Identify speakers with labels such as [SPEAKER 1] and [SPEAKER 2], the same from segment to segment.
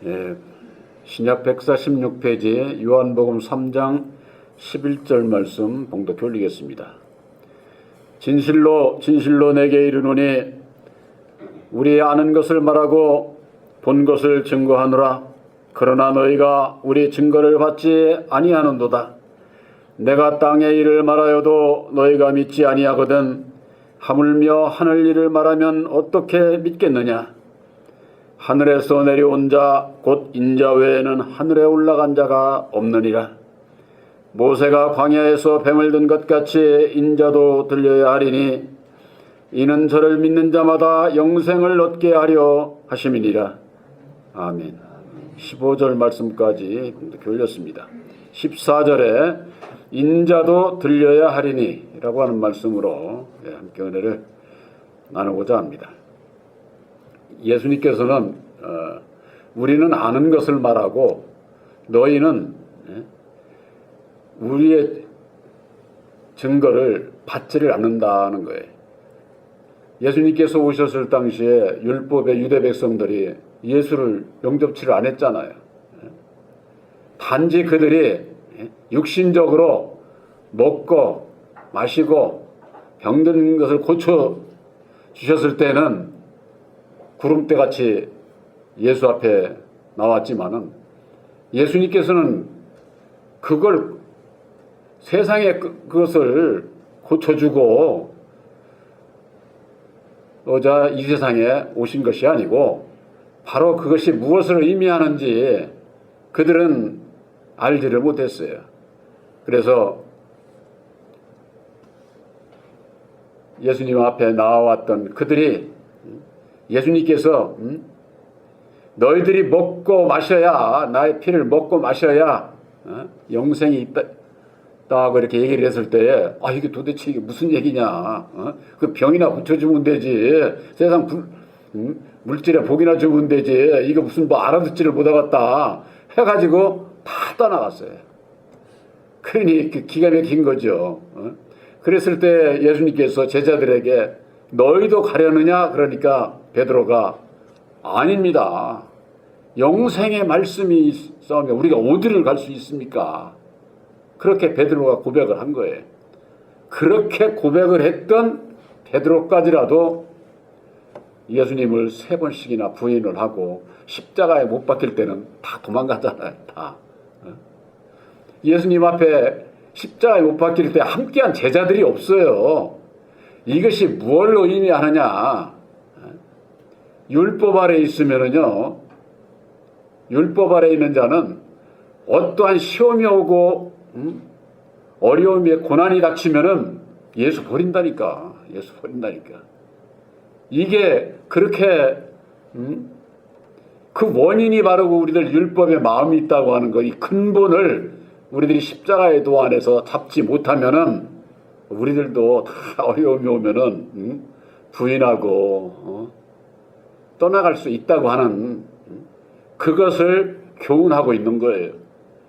[SPEAKER 1] 예, 신약 146페이지 요한복음 3장 11절 말씀 봉독해 올리겠습니다. 진실로 진실로 내게 이르노니 우리 아는 것을 말하고 본 것을 증거하노라. 그러나 너희가 우리 증거를 받지 아니하는도다. 내가 땅의 일을 말하여도 너희가 믿지 아니하거든 하물며 하늘 일을 말하면 어떻게 믿겠느냐. 하늘에서 내려온 자 곧 인자 외에는 하늘에 올라간 자가 없느니라. 모세가 광야에서 뱀을 든 것 같이 인자도 들려야 하리니 이는 저를 믿는 자마다 영생을 얻게 하려 하심이니라. 아멘. 15절 말씀까지 올렸습니다. 14절에 인자도 들려야 하리니 라고 하는 말씀으로 함께 은혜를 나누고자 합니다. 예수님께서는 우리는 아는 것을 말하고 너희는 우리의 증거를 받지를 않는다는 거예요. 예수님께서 오셨을 당시에 율법의 유대 백성들이 예수를 영접치를 안 했잖아요. 단지 그들이 육신적으로 먹고 마시고 병든 것을 고쳐 주셨을 때는 구름대같이 예수 앞에 나왔지만은 예수님께서는 그걸 세상의 그것을 고쳐주고 이 세상에 오신 것이 아니고 바로 그것이 무엇을 의미하는지 그들은 알지를 못했어요. 그래서 예수님 앞에 나왔던 그들이 예수님께서 너희들이 먹고 마셔야 나의 피를 먹고 마셔야 영생이 있다고 이렇게 얘기를 했을 때에 이게 도대체 이게 무슨 얘기냐. 그 병이나 고쳐주면 되지. 세상 물질에 복이나 주면 되지. 이거 무슨 뭐 알아듣지를 못하겠다 해가지고 다 떠나갔어요. 그러니 기가 막힌 거죠. 그랬을 때 예수님께서 제자들에게 너희도 가려느냐? 그러니까 베드로가 아닙니다. 영생의 말씀이 있으면 우리가 어디를 갈 수 있습니까? 그렇게 베드로가 고백을 한 거예요. 그렇게 고백을 했던 베드로까지라도 예수님을 3번씩이나 부인을 하고 십자가에 못 박힐 때는 다 도망가잖아요. 다. 예수님 앞에 십자가에 못 박힐 때 함께한 제자들이 없어요. 이것이 무엇을 의미하느냐. 율법 아래 있으면은요, 율법 아래 있는 자는 어떠한 시험이 오고 어려움에 고난이 닥치면은 예수 버린다니까. 예수 버린다니까. 이게 그렇게 그 원인이 바로 우리들 율법에 마음이 있다고 하는 거, 이 근본을 우리들이 십자가의 도 안에서 잡지 못하면은 우리들도 다 어려움이 오면은 부인하고 떠나갈 수 있다고 하는 그것을 교훈하고 있는 거예요.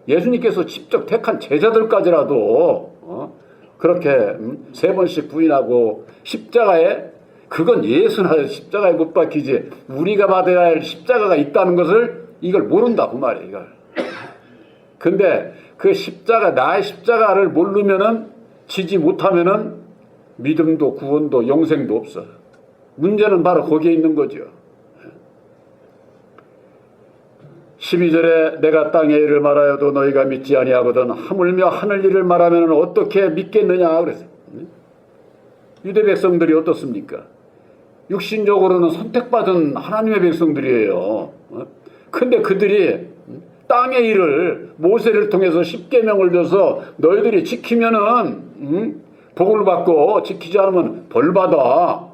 [SPEAKER 1] 예수님께서 직접 택한 제자들까지라도 그렇게 3번씩 부인하고 십자가에, 그건 예수나 십자가에 못 박히지 우리가 받아야 할 십자가가 있다는 것을 이걸 모른다 그 말이에요. 이걸. 근데 그 십자가, 나의 십자가를 모르면은, 지지 못하면은 믿음도 구원도 영생도 없어요. 문제는 바로 거기에 있는 거죠. 12절에 내가 땅의 일을 말하여도 너희가 믿지 아니하거든 하물며 하늘 일을 말하면 어떻게 믿겠느냐 그랬어요. 유대 백성들이 어떻습니까? 육신적으로는 선택받은 하나님의 백성들이에요. 근데 그들이 땅의 일을 모세를 통해서 십계명을 줘서 너희들이 지키면은 복을 받고 지키지 않으면 벌 받아.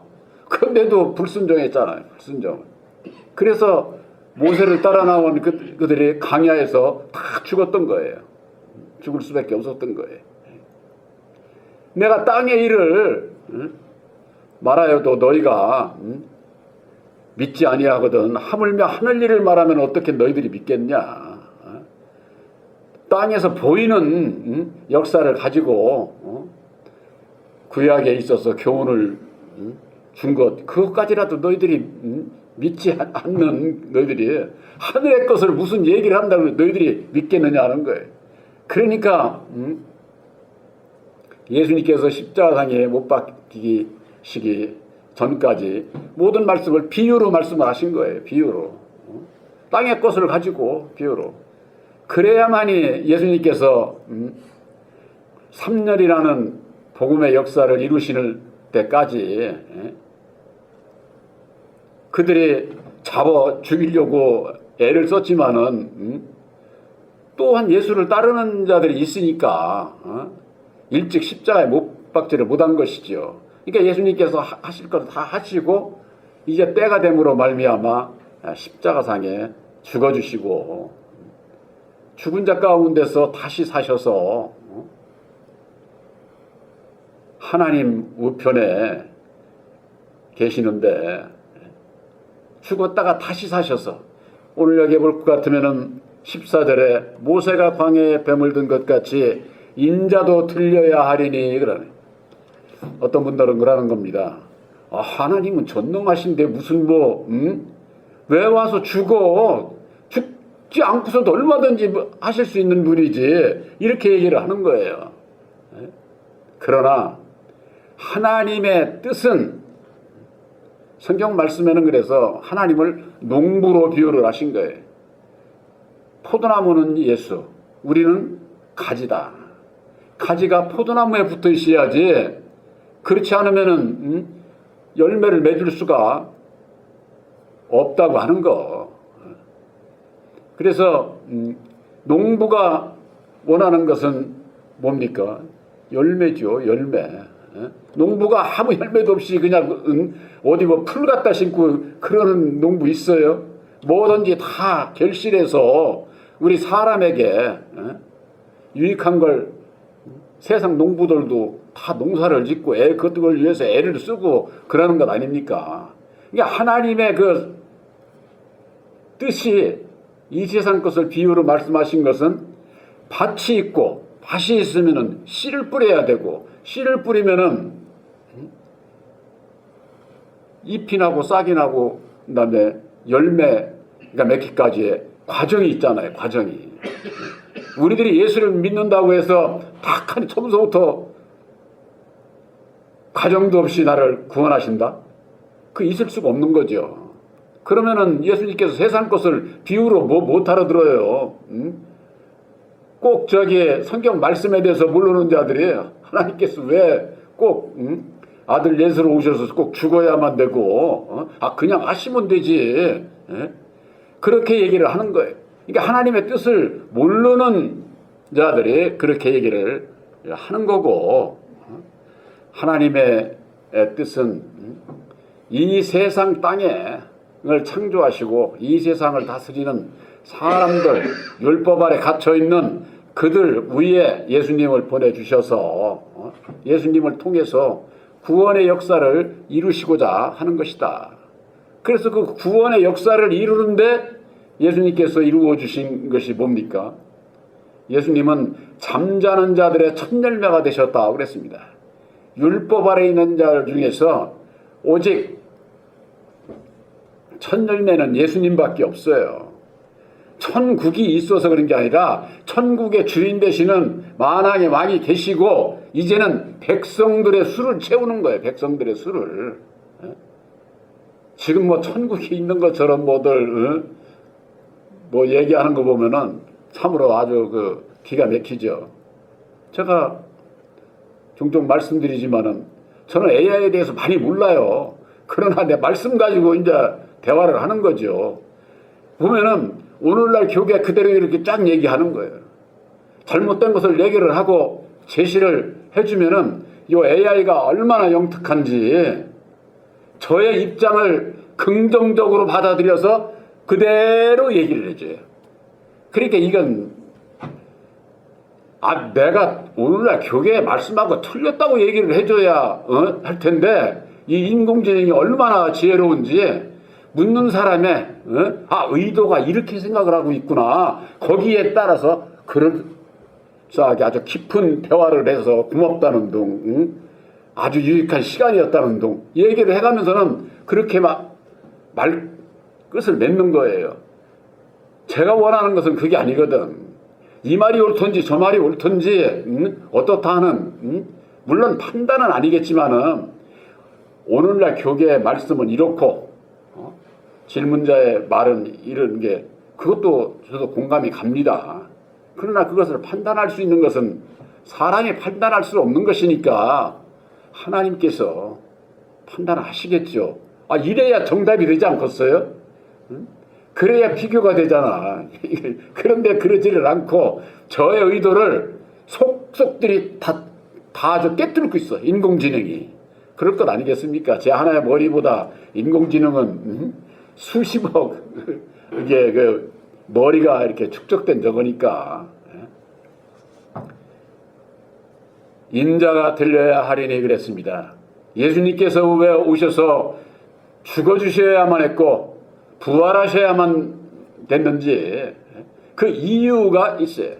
[SPEAKER 1] 근데도 불순종했잖아요. 불순종. 그래서 모세를 따라 나온 그들이 광야에서 다 죽었던 거예요. 죽을 수밖에 없었던 거예요. 내가 땅의 일을 말하여도 너희가 믿지 아니하거든 하물며 하늘 일을 말하면 어떻게 너희들이 믿겠냐. 땅에서 보이는 역사를 가지고 구약에 있어서 교훈을 준 것, 그것까지라도 너희들이 믿지 않는 너희들이 하늘의 것을 무슨 얘기를 한다고 너희들이 믿겠느냐 하는 거예요. 그러니까 예수님께서 십자가상에 못 박히시기 전까지 모든 말씀을 비유로 말씀을 하신 거예요. 비유로. 땅의 것을 가지고 비유로. 그래야만이 예수님께서 3년이라는 복음의 역사를 이루시는 때까지 그들이 잡아 죽이려고 애를 썼지만은 또한 예수를 따르는 자들이 있으니까 일찍 십자가에 못 박지를 못한 것이죠. 그러니까 예수님께서 하실 것을 다 하시고 이제 때가 됨으로 말미암아 십자가상에 죽어주시고 죽은 자 가운데서 다시 사셔서 하나님 우편에 계시는데 죽었다가 다시 사셔서 오늘 여기 볼 것 같으면은 14절에 모세가 광야에 뱀을 든 것 같이 인자도 들려야 하리니 그러네. 어떤 분들은 그러는 겁니다. 하나님은 전능하신데 무슨 왜 와서 죽어? 죽지 않고서도 얼마든지 하실 수 있는 분이지. 이렇게 얘기를 하는 거예요. 그러나 하나님의 뜻은 성경 말씀에는 그래서 하나님을 농부로 비유를 하신 거예요. 포도나무는 예수, 우리는 가지다. 가지가 포도나무에 붙어 있어야지 그렇지 않으면은 열매를 맺을 수가 없다고 하는 거. 그래서 농부가 원하는 것은 뭡니까? 열매죠. 열매. 농부가 아무 열매도 없이 그냥 어디 풀 갖다 심고 그러는 농부 있어요? 뭐든지 다 결실해서 우리 사람에게 유익한 걸 세상 농부들도 다 농사를 짓고 그걸 위해서 애를 쓰고 그러는 것 아닙니까? 그러니까 하나님의 그 뜻이 이 세상 것을 비유로 말씀하신 것은 밭이 있고 밭이 있으면은 씨를 뿌려야 되고 씨를 뿌리면은 잎이 나고 싹이 나고 그다음에 열매가 맺기까지의 과정이 있잖아요. 과정이. 우리들이 예수를 믿는다고 해서 딱 처음부터 과정도 없이 나를 구원하신다? 그 있을 수가 없는 거죠. 그러면은 예수님께서 세상 것을 비유로 못 알아들어요. 꼭 성경 말씀에 대해서 모르는 자들이 하나님께서 왜 꼭 아들 예수로 오셔서 꼭 죽어야만 되고 그냥 하시면 되지. 그렇게 얘기를 하는 거예요. 그러니까 하나님의 뜻을 모르는 자들이 그렇게 얘기를 하는 거고 하나님의 뜻은 이 세상 땅을 창조하시고 이 세상을 다스리는 사람들, 율법 아래 갇혀있는 그들 위에 예수님을 보내주셔서 예수님을 통해서 구원의 역사를 이루시고자 하는 것이다. 그래서 그 구원의 역사를 이루는데 예수님께서 이루어 주신 것이 뭡니까? 예수님은 잠자는 자들의 첫 열매가 되셨다고 그랬습니다. 율법 아래 있는 자 중에서 오직 첫 열매는 예수님밖에 없어요. 천국이 있어서 그런 게 아니라 천국의 주인 되시는 만왕의 왕이 계시고 이제는 백성들의 수를 채우는 거예요. 백성들의 수를. 지금 천국이 있는 것처럼 얘기하는 거 보면은 참으로 아주 기가 막히죠. 제가 종종 말씀드리지만은 저는 AI에 대해서 많이 몰라요. 그러나 내 말씀 가지고 이제 대화를 하는 거죠. 보면은 오늘날 교계 그대로 이렇게 쫙 얘기하는 거예요. 잘못된 것을 얘기를 하고 제시를 해주면은 이 AI가 얼마나 영특한지 저의 입장을 긍정적으로 받아들여서 그대로 얘기를 해줘요. 그러니까 이건 내가 오늘날 교계에 말씀하고 틀렸다고 얘기를 해줘야 할 텐데 이 인공지능이 얼마나 지혜로운지 묻는 사람의 의도가 이렇게 생각을 하고 있구나. 거기에 따라서 아주 깊은 대화를 해서 고맙다는 둥 아주 유익한 시간이었다는 둥 얘기를 해가면서는 그렇게 막 말 끝을 맺는 거예요. 제가 원하는 것은 그게 아니거든. 이 말이 옳든지 저 말이 옳든지 어떻다 하는 물론 판단은 아니겠지만은 오늘날 교계의 말씀은 이렇고 질문자의 말은 이런 게 그것도 저도 공감이 갑니다. 그러나 그것을 판단할 수 있는 것은 사람이 판단할 수 없는 것이니까 하나님께서 판단하시겠죠. 이래야 정답이 되지 않겠어요? 그래야 비교가 되잖아. 그런데 그러지를 않고 저의 의도를 속속들이 다 깨뚫고 있어. 인공지능이. 그럴 것 아니겠습니까? 제 하나의 머리보다 인공지능은 수십억 이게 그 머리가 이렇게 축적된 저거니까. 인자가 들려야 하리니 그랬습니다. 예수님께서 왜 오셔서 죽어주셔야만 했고 부활하셔야만 됐는지 그 이유가 있어요.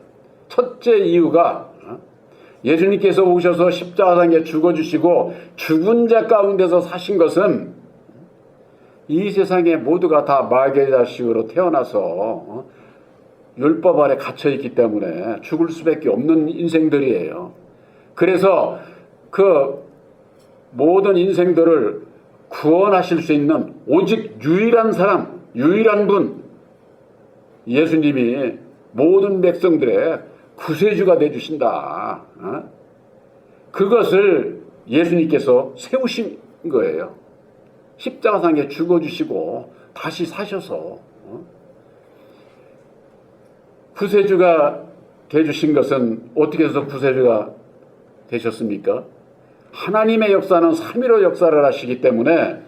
[SPEAKER 1] 첫째 이유가 예수님께서 오셔서 십자가상에 죽어주시고 죽은 자 가운데서 사신 것은 이 세상에 모두가 다 마귀의 자식으로 태어나서 율법 아래 갇혀있기 때문에 죽을 수밖에 없는 인생들이에요. 그래서 그 모든 인생들을 구원하실 수 있는 오직 유일한 사람, 유일한 분, 예수님이 모든 백성들의 구세주가 되주신다. 그것을 예수님께서 세우신 거예요. 십자가상에 죽어주시고 다시 사셔서 구세주가 되주신 것은 어떻게 해서 구세주가 되셨습니까? 하나님의 역사는 삼위로 역사를 하시기 때문에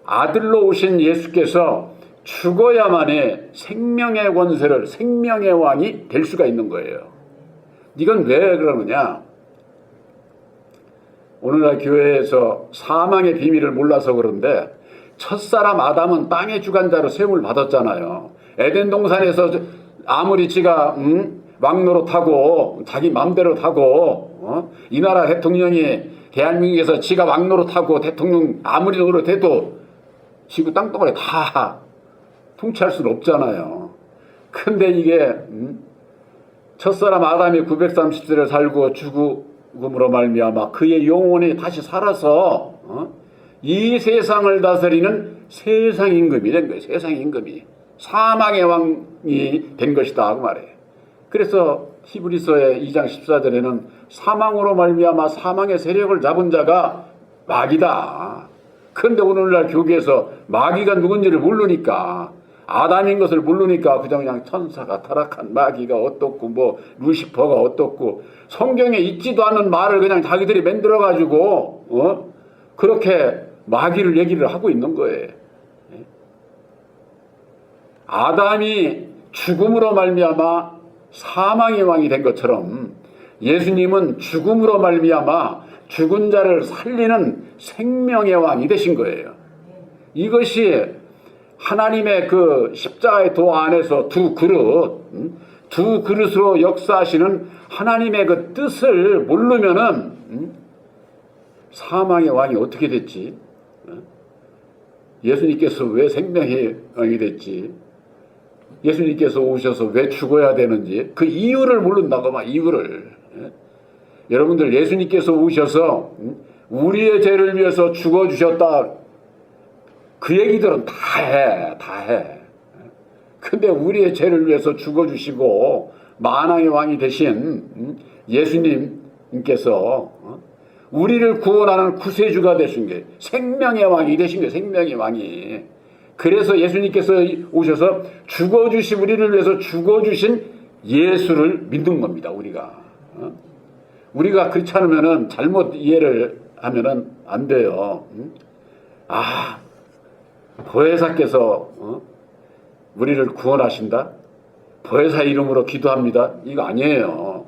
[SPEAKER 1] 아들로 오신 예수께서 죽어야만이 생명의 권세를 생명의 왕이 될 수가 있는 거예요. 이건 왜 그러느냐? 오늘날 교회에서 사망의 비밀을 몰라서 그런데 첫사람 아담은 땅의 주관자로 세움을 받았잖아요. 에덴 동산에서 아무리 지가 왕노릇하고 자기 맘대로 타고 이 나라 대통령이 대한민국에서 지가 왕노릇하고 대통령 아무리 노릇해도 지구 땅덩어리 다 통치할 수는 없잖아요. 근데 이게 첫사람 아담이 930세를 살고 죽음으로 말미암아 그의 영혼이 다시 살아서 이 세상을 다스리는 세상 임금이 된 거예요. 세상 임금이 사망의 왕이 된 것이다 그 말이에요. 그래서 히브리서의 2장 14절에는 사망으로 말미암아 사망의 세력을 잡은 자가 마귀다. 그런데 오늘날 교계에서 마귀가 누군지를 모르니까 아담인 것을 모르니까 그냥 천사가 타락한 마귀가 어떻고 뭐 루시퍼가 어떻고 성경에 있지도 않은 말을 그냥 자기들이 만들어가지고 그렇게 마귀를 얘기를 하고 있는 거예요. 아담이 죽음으로 말미암아 사망의 왕이 된 것처럼 예수님은 죽음으로 말미암아 죽은 자를 살리는 생명의 왕이 되신 거예요. 이것이 하나님의 그 십자가의 도 안에서 두 그릇으로 역사하시는 하나님의 그 뜻을 모르면은 사망의 왕이 어떻게 됐지? 예수님께서 왜 생명의 왕이 됐지? 예수님께서 오셔서 왜 죽어야 되는지 그 이유를 모른다고 막 이유를. 여러분들 예수님께서 오셔서 우리의 죄를 위해서 죽어주셨다 그 얘기들은 다 해. 근데 우리의 죄를 위해서 죽어주시고 만왕의 왕이 되신 예수님께서 우리를 구원하는 구세주가 되신 게 생명의 왕이 되신 게 생명의 왕이. 그래서 예수님께서 오셔서 죽어주신 우리를 위해서 죽어주신 예수를 믿는 겁니다. 우리가 그렇지 않으면은 잘못 이해를 하면은 안 돼요. 보혜사께서 우리를 구원하신다? 보혜사 이름으로 기도합니다. 이거 아니에요.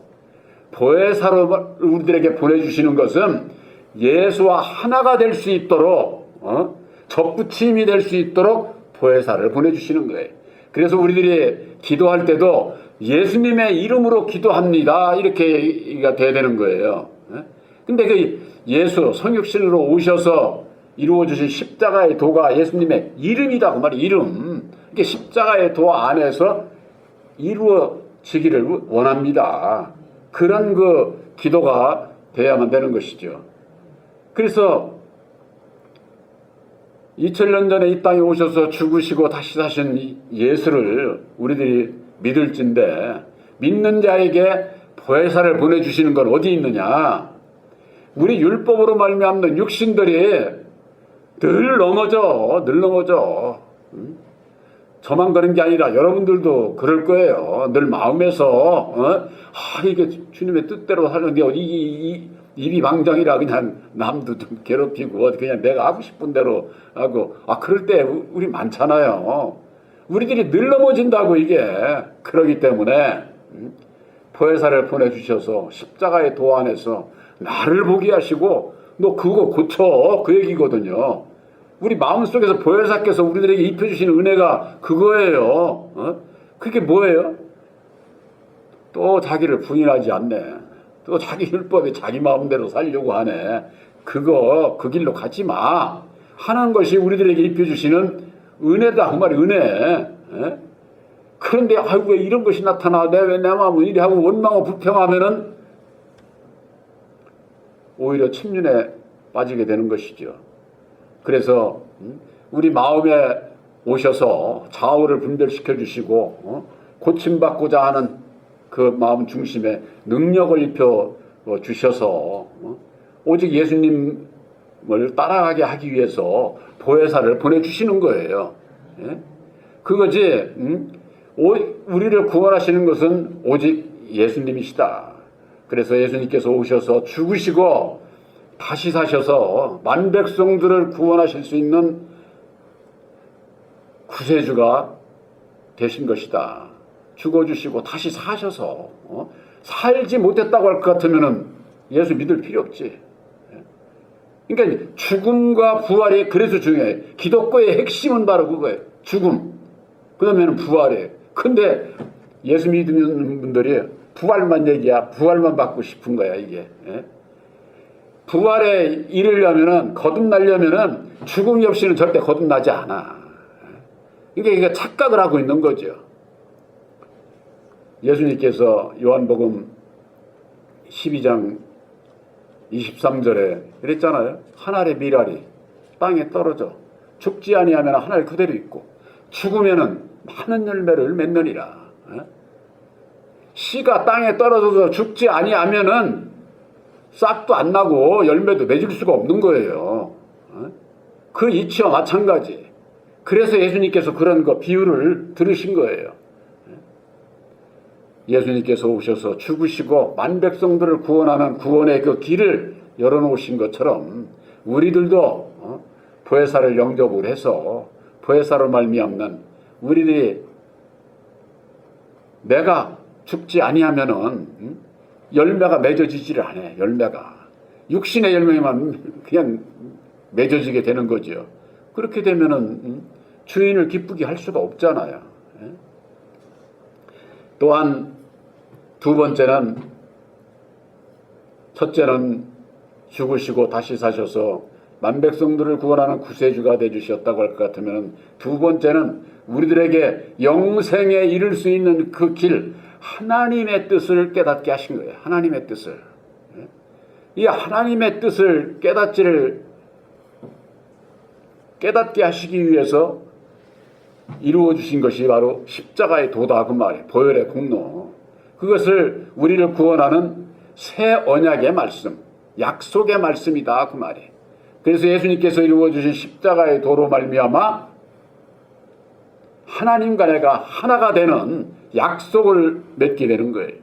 [SPEAKER 1] 보혜사로 우리들에게 보내주시는 것은 예수와 하나가 될 수 있도록 접붙임이 될 수 있도록 보혜사를 보내주시는 거예요. 그래서 우리들이 기도할 때도 예수님의 이름으로 기도합니다. 이렇게 돼야 되는 거예요. 근데 그 예수 성육신으로 오셔서 이루어주신 십자가의 도가 예수님의 이름이다 그 말이에요. 이름. 이게 십자가의 도 안에서 이루어지기를 원합니다. 그런 그 기도가 돼야만 되는 것이죠. 그래서 2000년 전에 이 땅에 오셔서 죽으시고 다시 사신 예수를 우리들이 믿을진데, 믿는 자에게 보혜사를 보내주시는 건 어디 있느냐? 우리 율법으로 말미암는 육신들이 늘 넘어져. 저만 그런 게 아니라 여러분들도 그럴 거예요. 늘 마음에서 이게 주님의 뜻대로 하는데 어디 입이 방장이라 그냥 남도 좀 괴롭히고 그냥 내가 하고 싶은 대로 하고, 그럴 때 우리 많잖아요. 우리들이 늘 넘어진다고 이게. 그러기 때문에 보혜사를 보내주셔서 십자가의 도 안에서 나를 보게 하시고 너 그거 고쳐, 그 얘기거든요. 우리 마음속에서 보혜사께서 우리들에게 입혀주시는 은혜가 그거예요. 그게 뭐예요? 또 자기를 부인하지 않네. 또 자기 율법에 자기 마음대로 살려고 하네. 그 길로 가지 마 하는 것이 우리들에게 입혀주시는 은혜다 그 말이 은혜. 그런데 왜 이런 것이 나타나? 왜 내 마음은 이리 하고 원망하고 불평하면은 오히려 침륜에 빠지게 되는 것이죠. 그래서 우리 마음에 오셔서 좌우를 분별시켜 주시고 고침받고자 하는 그 마음 중심에 능력을 입혀 주셔서 오직 예수님을 따라가게 하기 위해서 보혜사를 보내주시는 거예요. 그거지. 우리를 구원하시는 것은 오직 예수님이시다. 그래서 예수님께서 오셔서 죽으시고 다시 사셔서 만백성들을 구원하실 수 있는 구세주가 되신 것이다. 죽어주시고 다시 사셔서 살지 못했다고 할 것 같으면 예수 믿을 필요 없지. 그러니까 죽음과 부활이 그래서 중요해. 기독교의 핵심은 바로 그거예요. 죽음, 그 다음에는 부활이에요. 근데 예수 믿는 분들이 부활만 얘기야. 부활만 받고 싶은 거야 이게. 부활에 이르려면은, 거듭나려면은 죽음이 없이는 절대 거듭나지 않아. 그러니까 착각을 하고 있는 거죠. 예수님께서 요한복음 12장 23절에 그랬잖아요. 한 알의 밀알이 땅에 떨어져 죽지 아니하면 한 알 그대로 있고 죽으면은 많은 열매를 맺느니라. 씨가 땅에 떨어져서 죽지 아니하면은 싹도 안 나고 열매도 맺을 수가 없는 거예요. 그 이치와 마찬가지. 그래서 예수님께서 그런 비유를 들으신 거예요. 예수님께서 오셔서 죽으시고 만백성들을 구원하는 구원의 그 길을 열어놓으신 것처럼 우리들도 보혜사를 영접을 해서 보혜사로 말미암는 우리들이 내가 죽지 아니하면은 열매가 맺어지지를 않아요. 열매가 육신의 열매만 그냥 맺어지게 되는 거죠. 그렇게 되면은 주인을 기쁘게 할 수가 없잖아요. 또한 두 번째는, 첫째는 죽으시고 다시 사셔서 만백성들을 구원하는 구세주가 되주셨다고 할 것 같으면, 두 번째는 우리들에게 영생에 이를 수 있는 그 길, 하나님의 뜻을 깨닫게 하신 거예요. 하나님의 뜻을. 이 하나님의 뜻을 깨닫게 하시기 위해서 이루어 주신 것이 바로 십자가의 도다 그 말이에요. 보혈의 공로. 그것을 우리를 구원하는 새 언약의 말씀, 약속의 말씀이다 그 말이에요. 그래서 예수님께서 이루어 주신 십자가의 도로 말미암아 하나님과 내가 하나가 되는 약속을 맺게 되는 거예요.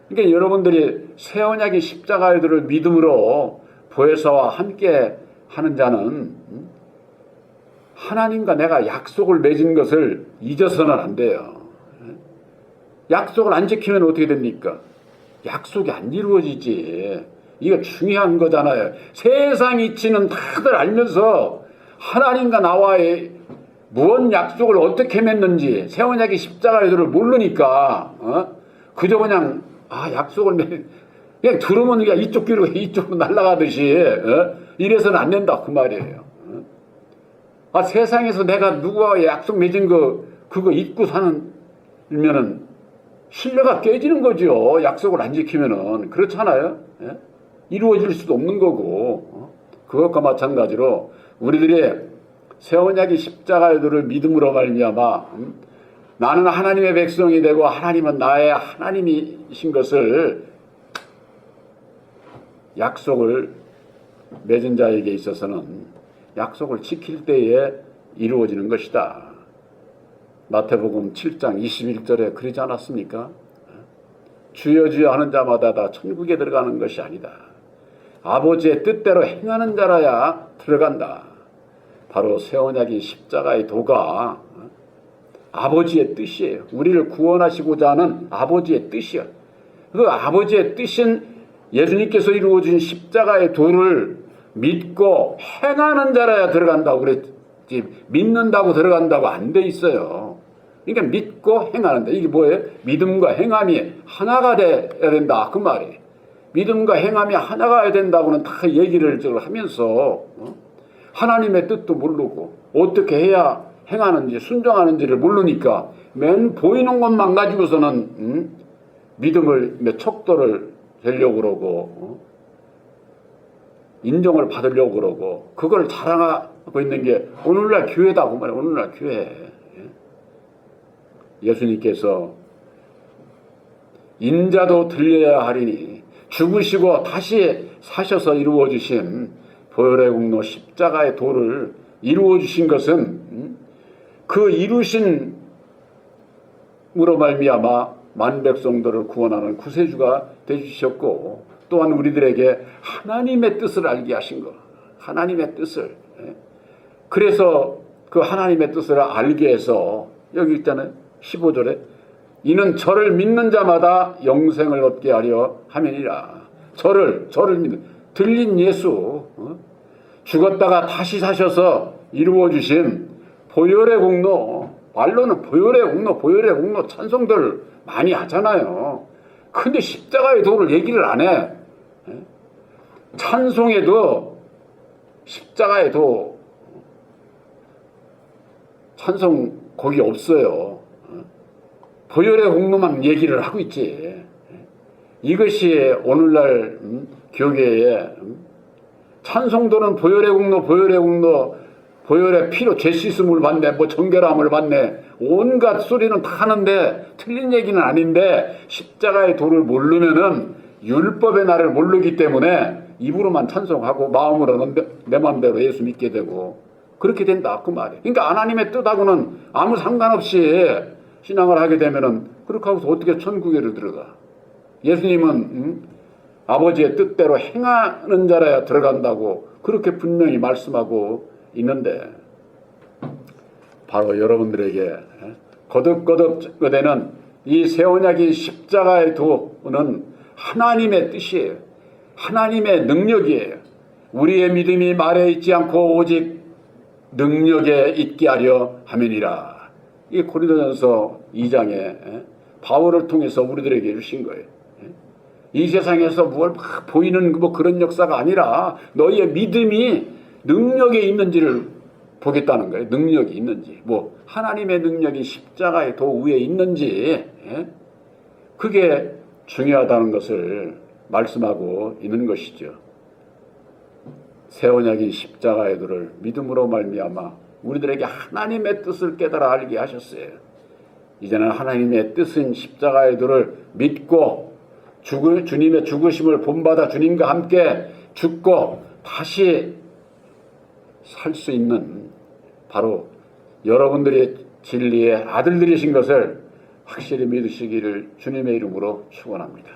[SPEAKER 1] 그러니까 여러분들이 새 언약의 십자가의 도를 믿음으로 보혜사와 함께 하는 자는 하나님과 내가 약속을 맺은 것을 잊어서는 안 돼요. 약속을 안 지키면 어떻게 됩니까? 약속이 안 이루어지지. 이거 중요한 거잖아요. 세상 이치는 다들 알면서 하나님과 나와의 무언 약속을 어떻게 맺는지 새 언약의 십자가의 도를 모르니까 그저 그냥 약속을 그냥 들으면 그냥 이쪽 귀로 이쪽으로 날아가듯이 이래서는 안 된다 그 말이에요. 아, 세상에서 내가 누구와 약속 맺은 그거 잊고 사는면은 신뢰가 깨지는 거죠. 약속을 안 지키면은. 그렇잖아요. 예? 이루어질 수도 없는 거고. 그것과 마찬가지로 우리들의 새 언약의 십자가의 도를 믿음으로 말미암아 나는 하나님의 백성이 되고 하나님은 나의 하나님이신 것을 약속을 맺은 자에게 있어서는 약속을 지킬 때에 이루어지는 것이다. 마태복음 7장 21절에 그러지 않았습니까? 주여 주여 하는 자마다 다 천국에 들어가는 것이 아니다. 아버지의 뜻대로 행하는 자라야 들어간다. 바로 새 언약의 십자가의 도가 아버지의 뜻이에요. 우리를 구원하시고자 하는 아버지의 뜻이야. 그 아버지의 뜻인 예수님께서 이루어진 십자가의 도를 믿고 행하는 자라야 들어간다고 그랬지. 믿는다고 들어간다고 안 돼 있어요. 그러니까 믿고 행하는다. 이게 뭐예요? 믿음과 행함이 하나가 돼야 된다. 그 말이에요. 믿음과 행함이 하나가 된다고는 다 얘기를 하면서 하나님의 뜻도 모르고 어떻게 해야 행하는지 순종하는지를 모르니까 맨 보이는 것만 가지고서는 믿음을 몇 척도를 되려고 그러고 인정을 받으려고 그러고 그걸 자랑하고 있는 게 오늘날 교회다 그 말이에요. 오늘날 교회. 예수님께서 인자도 들려야 하리니 죽으시고 다시 사셔서 이루어주신 보혈의 공로 십자가의 도를 이루어주신 것은 그 이루신 으로 말미암아 만백성들을 구원하는 구세주가 되주셨고 또한 우리들에게 하나님의 뜻을 알게 하신 것. 하나님의 뜻을. 그래서 그 하나님의 뜻을 알게 해서 여기 있잖아요. 15절에 이는 저를 믿는 자마다 영생을 얻게 하려 함이니라. 저를 믿는 들린 예수 죽었다가 다시 사셔서 이루어주신 보혈의 공로 말로는 보혈의 공로 찬송들 많이 하잖아요. 근데 십자가의 도를 얘기를 안 해. 찬송에도 십자가의 도 찬송 거기 없어요. 보혈의 공로만 얘기를 하고 있지. 이것이 오늘날 교계에 찬송도는 보혈의 공로 보혈의 피로 죄 씻음을 받네 뭐 정결함을 받네 온갖 소리는 다 하는데 틀린 얘기는 아닌데 십자가의 도를 모르면은 율법의 나를 모르기 때문에 입으로만 찬송하고 마음으로는 내 마음대로 예수 믿게 되고 그렇게 된다 그 말이에요. 그러니까 하나님의 뜻하고는 아무 상관없이 신앙을 하게 되면은 그렇게 하고서 어떻게 천국에를 들어가. 예수님은 아버지의 뜻대로 행하는 자라야 들어간다고 그렇게 분명히 말씀하고 있는데 바로 여러분들에게 거듭거듭 되는 이 새 언약의 십자가의 도는 하나님의 뜻이에요. 하나님의 능력이에요. 우리의 믿음이 말에 있지 않고 오직 능력에 있게 하려 함이니라. 이게 고린도전서 2장에 바울을 통해서 우리들에게 주신 거예요. 이 세상에서 뭘 막 보이는 뭐 그런 역사가 아니라 너희의 믿음이 능력에 있는지를 보겠다는 거예요. 능력이 있는지. 뭐 하나님의 능력이 십자가의 도 위에 있는지 그게 중요하다는 것을 말씀하고 있는 것이죠. 새 언약인 십자가의 도를 믿음으로 말미암아 우리들에게 하나님의 뜻을 깨달아 알게 하셨어요. 이제는 하나님의 뜻인 십자가의 도를 믿고 주님의 죽으심을 본받아 주님과 함께 죽고 다시 살 수 있는 바로 여러분들의 진리의 아들들이신 것을 확실히 믿으시기를 주님의 이름으로 축원합니다.